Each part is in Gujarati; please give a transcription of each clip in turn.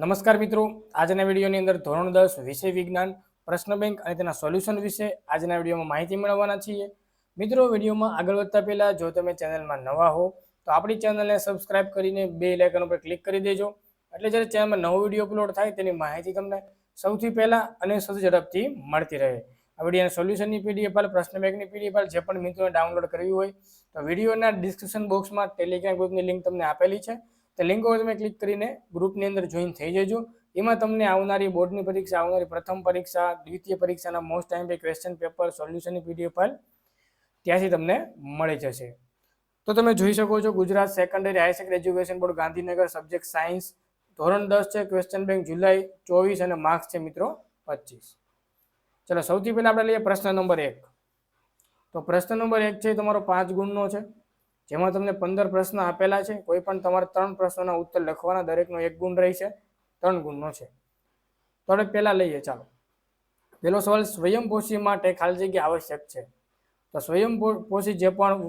નમસ્કાર મિત્રો, આજના વિડીયોની અંદર ધોરણ 10 વિષય વિજ્ઞાન પ્રશ્ન બેંક અને તેના સોલ્યુશન વિશે આજના વિડીયોમાં માહિતી મેળવવાના છીએ. મિત્રો, વિડીયોમાં આગળ વધતા પહેલા જો તમે ચેનલમાં નવા હો તો આપણી ચેનલને સબસ્ક્રાઇબ કરીને બેલ આઇકન ઉપર ક્લિક કરી દેજો, એટલે જ્યારે ચેનલમાં નવો વિડીયો અપલોડ થાય તેની માહિતી તમને સૌથી પહેલા અને સૌથી ઝડપથી મળતી રહે. આ વિડીયોના સોલ્યુશનની પીડીએફ ફાઇલ, પ્રશ્ન બેંકની પીડીએફ ફાઇલ જે પણ મિત્રોને ડાઉનલોડ કરવી હોય તો વિડીયોના ડિસ્ક્રિપ્શન બોક્સમાં ટેલિગ્રામ ગ્રુપની લિંક તમને આપેલી છે. તે લિંક ઉપર તમે ક્લિક કરીને ગ્રુપની અંદર જોઈન થઈ જજો. એમાં તમને આવનારી બોર્ડની પરીક્ષા, આવનારી પ્રથમ પરીક્ષા, દ્વિતીય પરીક્ષાના most time pay question paper, સોલ્યુશનની પીડીએફ ફાઇલ ત્યાંથી તમને મળી જશે. તો તમે જોઈ શકો છો, Gujarat secondary higher secondary education board Gandhinagar, subject science, ધોરણ 10 છે, ક્વેશ્ચન બેંક જુલાઈ 24 અને માર્ક્સ છે મિત્રો 25. ચલો સૌથી પહેલા આપણે લઈએ પ્રશ્ન નંબર 1. તો પ્રશ્ન નંબર 1 છે તમારો 5 ગુણનો છે, જેમાં તમને 15 પ્રશ્ન આપેલા છે. કોઈ પણ તમારે 3 પ્રશ્નોના ઉત્તર લખવાના, દરેકનો 1 ગુણ રહેશે, 3 ગુણનો છે. તો આપણે પહેલા લઈએ. ચાલો, પહેલો સવાલ, સ્વયંપોષી માટે ખાલી જગ્યા આવશ્યક છે. તો સ્વયંપોષી જે પણ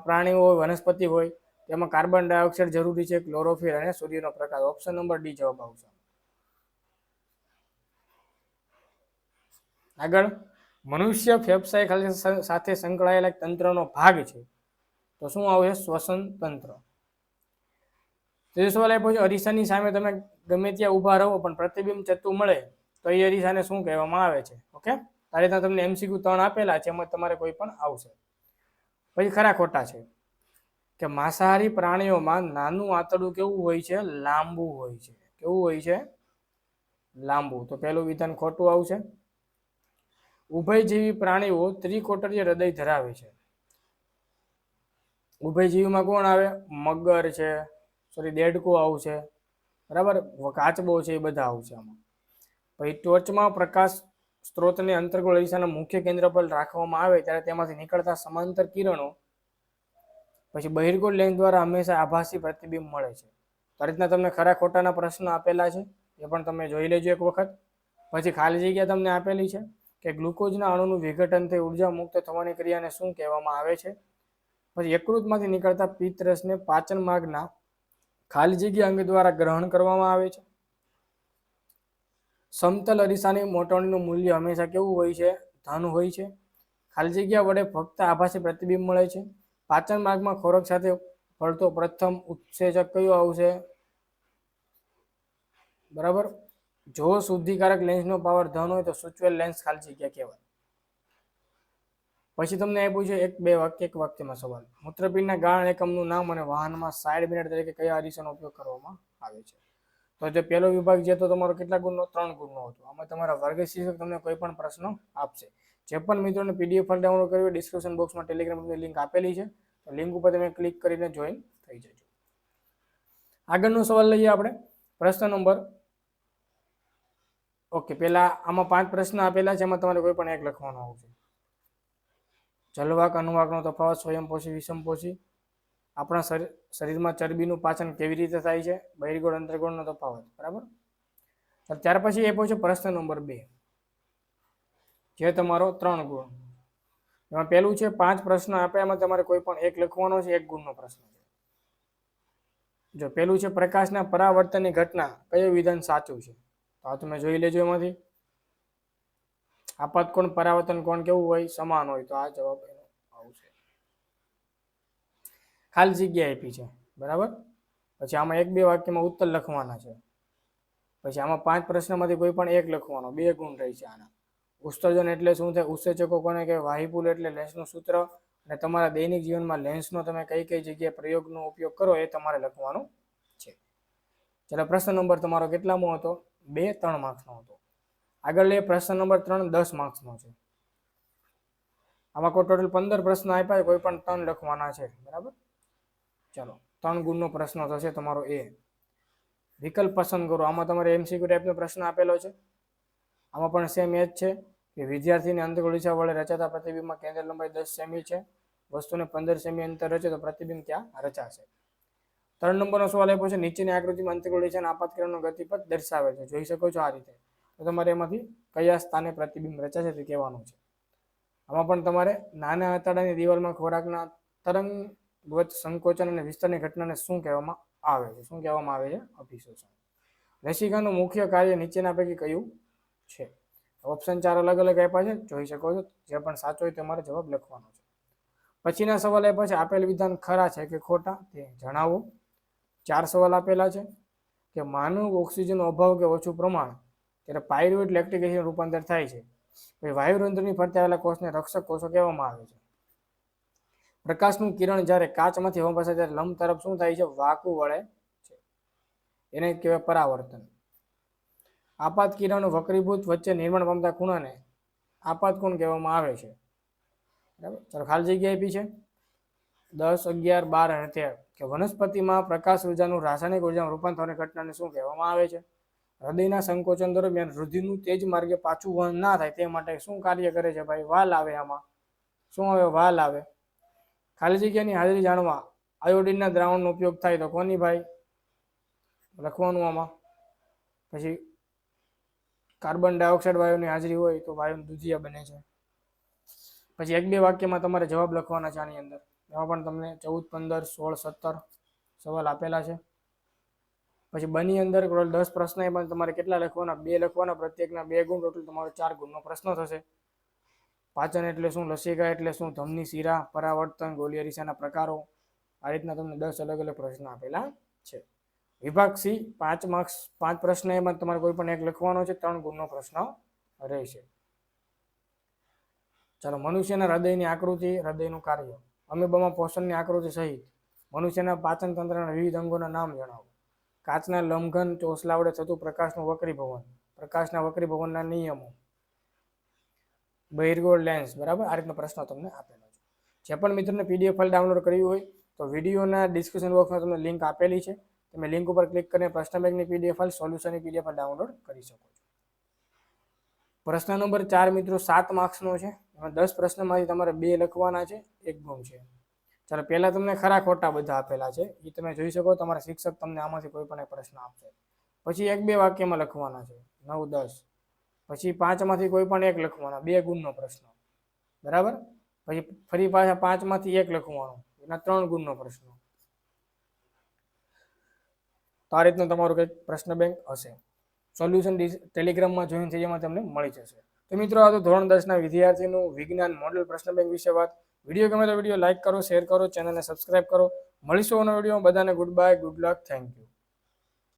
પ્રાણીઓ હોય, વનસ્પતિ હોય, તેમાં કાર્બન ડાયોક્સાઇડ જરૂરી છે, ક્લોરોફિલ અને સૂર્યનો પ્રકાશ. ઓપ્શન નંબર ડી જવાબ આવશે. આગળ, મનુષ્ય ફેફસાઈ ખાલી સાથે સંકળાયેલા તંત્રનો ભાગ છે, તો શું આવશે? શ્વસન તંત્ર. ત્રીજો સવાલ આપ્યો છે, અરીસાની સામે તમે ગમે ત્યાં ઊભા રહો પણ પ્રતિબિંબ ચત્તું મળે તો એ અરીસાને શું કહેવામાં આવે છે? ઓકે, આ રીતના તમને MCQ 3 આપેલા છે, એમાં તમારે કોઈ પણ આવશે. પછી ખરા ખોટા છે કે માંસાહારી પ્રાણીઓમાં નાનું આંતરડું કેવું હોય છે? લાંબુ હોય છે. કેવું હોય છે? લાંબુ. તો પહેલું વિધાન ખોટું આવશે. ઉભયજીવી પ્રાણીઓ ત્રિકોટરીય હૃદય ધરાવે છે. ઉભયજીવીમાં કોણ આવે? મગર છે, દેડકો આવશે, બરાબર, કાચબો છે, એ બધા આવશે આમાં. પછી ટોચમાં પ્રકાશ સ્ત્રોતને અંતર્ગોળ અરીસાના મુખ્ય કેન્દ્ર પર રાખવામાં આવે ત્યારે તેમાંથી નીકળતા સમાંતર કિરણો પછી બહિર્ગોળ લેન્સ દ્વારા હંમેશા આભાસી પ્રતિબિંબ મળે છે. તો આ રીતના તમને ખરા ખોટાના પ્રશ્ન આપેલા છે, એ પણ તમે જોઈ લેજો એક વખત. પછી ખાલી જગ્યા તમને આપેલી છે કે ગ્લુકોઝના અણુનું વિઘટન થઈ ઉર્જા મુક્ત થવાની ક્રિયાને શું કહેવામાં આવે છે? પછી યકૃતમાંથી નીકળતા પિત્તરસને પાચન માર્ગના ખાલી જગ્યા અંગ દ્વારા ગ્રહણ કરવામાં આવે છે. સમતલ અરીસાની મોટવણીનું મૂલ્ય હંમેશા કેવું હોય છે? ધન હોય છે. ખાલી જગ્યા વડે ફક્ત આભાસી પ્રતિબિંબ મળે છે. પાચન માર્ગમાં ખોરાક સાથે ભળતો પ્રથમ ઉત્સેચક કયો આવશે? બરાબર, જો શુદ્ધિકારક લેન્સનો પાવર ધન હોય તો સૂચવેલ લેન્સ ખાલી જગ્યા કહેવાય. પછી તમને આપ્યું છે એક વાક્યમાં સવાલ, મૂત્રપિંડના ગાળણ એકમનું નામ અને વાહનમાં સાઇડ મિરર તરીકે કયા અરીસાનો ઉપયોગ કરવામાં આવે છે? તો જે પહેલો વિભાગ જે તો તમારો કેટલા ગુણનો? 3 ગુણનો હતો. આમાં તમારા વર્ગ શિક્ષક તમને કોઈ પણ પ્રશ્ન આપશે. જે પણ મિત્રોને પીડીએફ ફાઇલ ડાઉનલોડ કરવી હોય, ડિસ્ક્રિપ્શન બોક્સમાં ટેલિગ્રામની લિંક આપેલી છે, તો લિંક ઉપર તમે ક્લિક કરીને જોઈન થઈ જજો. આગળનો સવાલ લઈએ આપણે, પ્રશ્ન નંબર પહેલા આમાં 5 પ્રશ્ન આપેલા છે, એમાં તમારે કોઈ પણ એક લખવાનો આવશે. જલવાક અનુવાકનો તફાવત, સ્વયંપોષી વિષમપોષી, આપણા શરીરમાં ચરબીનું પાચન કેવી રીતે થાય છે, બહિર્ગોળ અંતર્ગોળનો તફાવત. બરાબર. ત્યાર પછી એ પૂછે પ્રશ્ન નંબર 2, જે તમારો 3 ગુણ. એમાં પહેલું છે 5 પ્રશ્ન આપ્યા, એમાં તમારે કોઈ પણ એક લખવાનો છે, 1 ગુણનો પ્રશ્ન છે. જો પહેલું છે પ્રકાશના પરાવર્તનની ઘટના, કયું વિધાન સાચું છે? તો આ તમે જોઈ લેજો. એમાંથી આપાત કોણ, પરાવર્તન કોણ કેવું હોય? સમાન હોય. તો આ જવાબ આવશે. ખાલી જગ્યા આપી છે, બરાબર. પછી આમાં 1-2 વાક્યમાં ઉત્તર લખવાના છે. પછી આમાં 5 પ્રશ્નમાંથી કોઈ પણ એક લખવાનો, 2 ગુણ રહી છે આના. ઉત્સર્જન એટલે શું થાય? ઉત્સેચકો કોને કે? વાહિપુલ એટલે લેન્સનું સૂત્ર. અને તમારા દૈનિક જીવનમાં લેન્સનો તમે કઈ કઈ જગ્યાએ પ્રયોગનો ઉપયોગ કરો એ તમારે લખવાનું છે. ચાલો, પ્રશ્ન નંબર તમારો કેટલામો હતો? 2 3 માર્ક્સનો હતો. આગળ લઈએ પ્રશ્ન નંબર 3 10 માર્ક્સનો છે. આમાં કોઈ ટોટલ 15 પ્રશ્ન આપ્યા, કોઈ પણ 3 લખવાના છે. બરાબર. ચાલો, 3 ગુણનો પ્રશ્ન થશે તમારો. એ વિકલ્પ પસંદ કરો. આમાં તમારે MCQ ટાઈપનો પ્રશ્ન આપેલો છે. આમાં પણ સેમ એ જ છે કે વિદ્યાર્થીને અંતર્ગોળ અરીસા વડે રચાતા પ્રતિબિંબમાં કેન્દ્ર લંબાઈ 10 સેમી છે. વસ્તુને 15 સેમી અંતર રચે તો પ્રતિબિંબ ત્યાં રચાશે. 3 નંબરનો સવાલ આપ્યો છે, નીચેની આકૃતિમાં અંતર્ગોળ અરીસાના આપાતકિરણનો ગતિપથ દર્શાવે છે. જોઈ શકો છો આ રીતે. તો તમારે એમાંથી કયા સ્થાને પ્રતિબિંબ રચાશે તે કહેવાનું છે. આમાં પણ તમારે નાના આંતરડાની દિવાલમાં ખોરાકના તરંગવત સંકોચન અને વિસ્તરણની ઘટનાને શું કહેવામાં આવે છે? શું કહેવામાં આવે છે? અભિશોષણ. લસિકાનું મુખ્ય કાર્ય નીચેના પૈકી કયું છે? ઓપ્શન 4 અલગ અલગ આપ્યા છે, જોઈ શકો છો. જે પણ સાચો હોય તમારે જવાબ લખવાનો છે. પછીના સવાલ આપ્યા છે, આપેલ વિધાન ખરા છે કે ખોટા તે જણાવો. 4 સવાલ આપેલા છે કે માનવ ઓક્સિજનનો અભાવ કે ઓછું પ્રમાણ ત્યારે પાયરુવેટ લેક્ટિક એસિડ રૂપાંતર થાય છે. વાયુરંધ્રની ફરતે આવેલા કોષને રક્ષક કોષો કહેવામાં આવે છે. પ્રકાશનું કિરણ જ્યારે કાચમાંથી હવા પસાર ત્યારે લંબ તરફ શું થાય છે? વાંકું વળે છે. એને કહેવાય પરાવર્તન. આપાત કિરણ વક્રીભૂત વચ્ચે નિર્માણ પામતા ખૂણાને આપાત કોણ કહેવામાં આવે છે? બરાબર. ચાલો ખાલી જગ્યા આપી છે 10, 11, 12 અને 13 કે વનસ્પતિમાં પ્રકાશ ઉર્જાનું રાસાયણિક ઉર્જામાં રૂપાંતર થવાની ઘટનાને શું કહેવામાં આવે છે? હૃદયના સંકોચન દરમિયાન રુધિરનું તેજ માર્ગે પાછું વહન ના થાય તે માટે શું કાર્ય કરે છે ભાઈ? વાલ આવે. આમાં શું આવે? વાલ આવે. ખાલી જગ્યાની હાજરી જાણવા આયોડિનના દ્રાવણનો ઉપયોગ થાય તો કોની ભાઈ લખવાનું આમાં? પછી કાર્બન ડાયોક્સાઇડ વાયુની હાજરી હોય તો વાયુનું દુધિયા બને છે. પછી 1-2 વાક્યમાં તમારે જવાબ લખવાના છે આની અંદર. એમાં પણ તમને 14, 15, 16, 17 સવાલ આપેલા છે. પછી બની અંદર 10 પ્રશ્ન એ પણ તમારે કેટલા લખવાના? 2 લખવાના, પ્રત્યેકના 2 ગુણ, ટોટલ તમારો 4 ગુણનો પ્રશ્ન થશે. પાચન એટલે શું? લસિકા એટલે શું? ધમની શિરા, પરાવર્તન, ગોલીય અરીસાના પ્રકારો. આ રીતના તમને 10 અલગ અલગ પ્રશ્ન આપેલા છે. વિભાગ સી 5 માર્ક્સ 5 પ્રશ્ન એમાં તમારે કોઈ પણ એક લખવાનો છે. 3 ગુણનો પ્રશ્ન રહેશે. ચાલો, મનુષ્યના હૃદયની આકૃતિ, હૃદયનું કાર્ય, અમીબામાં પોષણની આકૃતિ સહિત મનુષ્યના પાચન તંત્રના વિવિધ અંગોના નામ જણાવો. કાચના લંબઘન ચોસલા વડે થતું પ્રકાશનું વક્રીભવન, પ્રકાશના વક્રીભવનના નિયમો, બહિર્ગોળ લેન્સ. બરાબર. આ રીતનો પ્રશ્ન તમને આપેલો છે. જે પણ મિત્રોને પીડીએફ ફાઇલ ડાઉનલોડ કરવી હોય તો વિડીયોના ડિસ્ક્રિપ્શન બોક્સમાં તમને લિંક આપેલી છે. તમે લિંક ઉપર ક્લિક કરીને પ્રશ્ન બેંકની પીડીએફ ફાઇલ, સોલ્યુશનની પીડીએફ ફાઇલ ડાઉનલોડ કરી શકો છો. પ્રશ્ન નંબર 4 મિત્રો 7 માર્ક્સનો છે. એમાં 10 પ્રશ્નમાંથી તમારે 2 લખવાના છે, 1 ગુણ છે. ચાલો, પહેલા તમને ખરા ખોટા બધા આપેલા છે, એ તમે જોઈ શકો. તમારા શિક્ષક તમને આમાંથી કોઈ પણ એક પ્રશ્ન આપશે. પછી 1-2 વાક્યમાં લખવાના છે, 9, 10. પછી 5 માંથી કોઈ પણ એક લખવાના, 2 ગુણનો પ્રશ્ન. બરાબર. પછી ફરી પાછા 5 માંથી 1 લખવાનો, એના 3 ગુણનો પ્રશ્ન. તો આ રીતનું તમારું કંઈક પ્રશ્ન બેંક હશે. સોલ્યુશન ટેલિગ્રામમાં જોઈન થઈ જેમાં તમને મળી જશે. તો મિત્રો, આ તો ધોરણ 10ના વિદ્યાર્થીનું વિજ્ઞાન મોડેલ પ્રશ્ન બેંક વિશે વાત. વિડીયો ગમે તો વિડીયો લાઇક કરો, શેર કરો, ચેનલને સબસ્ક્રાઇબ કરો. મળીશું આવનારા વિડીયોમાં. બધાને good bye, good luck, thank you.